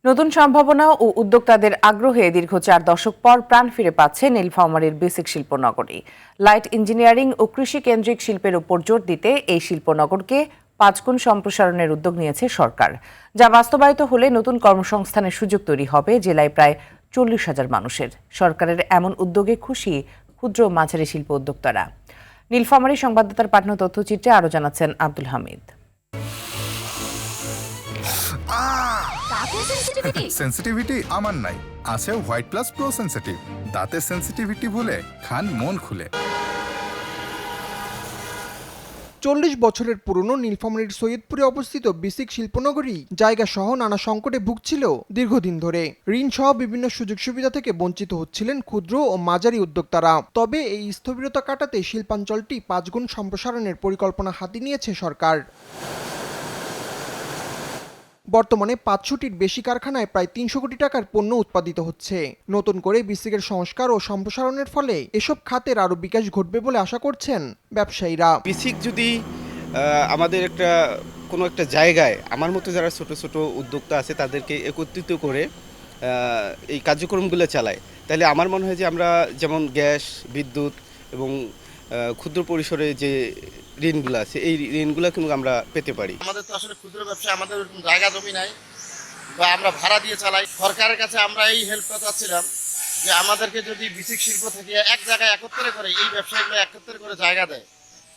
নতুন সম্ভাবনা ও উদ্যোক্তাদের আগ্রহে দীর্ঘ 4 দশক পর প্রাণ ফিরে পাচ্ছে নীলফামারীর বেসিক শিল্পনগরী। লাইট ইঞ্জিনিয়ারিং ও কৃষি কেন্দ্রিক শিল্পের উপর জোর দিতে এই শিল্পনগরকে 5 গুণ সম্প্রসারণের উদ্যোগ নিয়েছে সরকার, যা বাস্তবায়িত হলে নতুন কর্মসংস্থানের সুযোগ তৈরি হবে জেলায় প্রায় 40,000 মানুষের। সরকারের এমন উদ্যোগে খুশি ক্ষুদ্র ও মাঝারি শিল্প উদ্যোক্তারা। নীলফামারী সংবাদদাতার পাঠানো তথ্যচিত্রে আরও জানাচ্ছেন আব্দুল হামিদ। সেন্সিটিভিটি আমার নাই, আছে হোয়াইট প্লাস প্রো সেন্সিটিভ। দাঁতের সেন্সিটিভিটি ভুলে খান মন খুলে। 40 বছরের পুরনো নীলফামারীর সৈয়দপুরে অবস্থিত বেসিক শিল্পনগরী জায়গা সহ নানা সংকটে ভুগছিল দীর্ঘদিন ধরে। ঋণ সহ বিভিন্ন সুযোগ সুবিধা থেকে বঞ্চিত হচ্ছিলেন ক্ষুদ্র ও মাঝারি উদ্যোক্তারা। তবে এই স্থবিরতা কাটাতে শিল্পাঞ্চলটি 5 গুণ সম্প্রসারণের পরিকল্পনা হাতে নিয়েছে সরকার। বর্তমানে 500টির বেশি কারখানায় প্রায় 300 কোটি টাকার পণ্য উৎপাদিত হচ্ছে। নতুন করে বিসিকের সংস্কার ও সম্প্রসারণের ফলে এসব খাতের আরও বিকাশ ঘটবে বলে আশা করছেন ব্যবসায়ীরা। বিসিক যদি আমাদের কোনো একটা জায়গায় আমার মতো যারা ছোট ছোট উদ্যোক্তা আছে তাদেরকে একত্রিত করে এই কার্যক্রমগুলো চালায়, তাহলে আমার মনে হয় যে আমরা যেমন গ্যাস, বিদ্যুৎ এবং ক্ষুদ্র পরিসরে যে ঋণগুলো আছে এই ঋণগুলো কিন্তু আমরা পেতে পারি। আমাদের তো আসলে ক্ষুদ্র ব্যবসা, আমাদের জায়গা জমি নাই বা আমরা ভাড়া দিয়ে চালাই। সরকারের কাছে আমরা এই হেল্পটা চাচ্ছিলাম যে আমাদেরকে যদি বেসিক শিল্প থেকে এক জায়গায় একত্রে করে এই ব্যবসায়ীগুলো একত্রে করে জায়গা দেয়,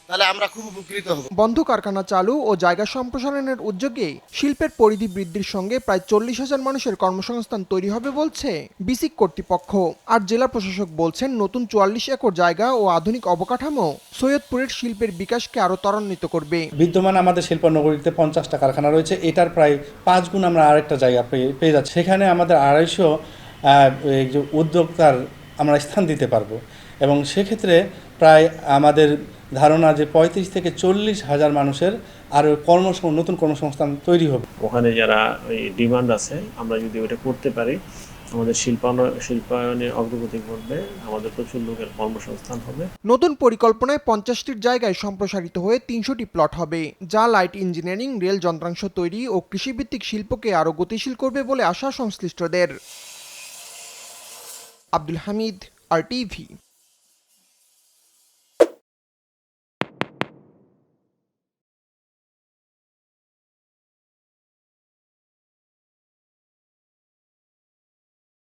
তাহলে আমরা খুব উপকৃত হব। বন্ধ কারখানা চালু ও জায়গা সম্প্রসারণের উদ্যোগে শিল্পের পরিধি বৃদ্ধির সঙ্গে প্রায় 40,000 মানুষের কর্মসংস্থান তৈরি হবে বলছে বিসিক কর্তৃপক্ষ। আর জেলা প্রশাসক বলছেন নতুন 44 একর জায়গা ও আধুনিক অবকাঠামো সৈয়দপুরের শিল্পের বিকাশকে আরও ত্বরান্বিত করবে। বিদ্যমান আমাদের শিল্পনগরীতে 50টা কারখানা রয়েছে, এটার প্রায় 5 গুণ আমরা আরেকটা জায়গা পেয়ে যাচ্ছি। সেখানে আমাদের 250 উদ্যোক্তার আমরা স্থান দিতে পারবো এবং সেক্ষেত্রে প্রায় আমাদের ধারণা যে 35 থেকে 40,000 মানুষের আরও নতুন কর্মসংস্থান তৈরি হবে। ওখানে যারা ওই ডিমান্ড আছে, আমরা যদি ওটা করতে পারি আমাদের শিল্পায়নের অগ্রগতি ঘটবে, আমাদের প্রচুর লোকের কর্মসংস্থান হবে। নতুন পরিকল্পনায় 50টির জায়গায় সম্প্রসারিত হয়ে 300টি প্লট হবে, যা লাইট ইঞ্জিনিয়ারিং, রেল যন্ত্রাংশ তৈরি ও কৃষিভিত্তিক শিল্পকে আরও গতিশীল করবে বলে আশা সংশ্লিষ্টদের। আব্দুল হামিদ, RTV।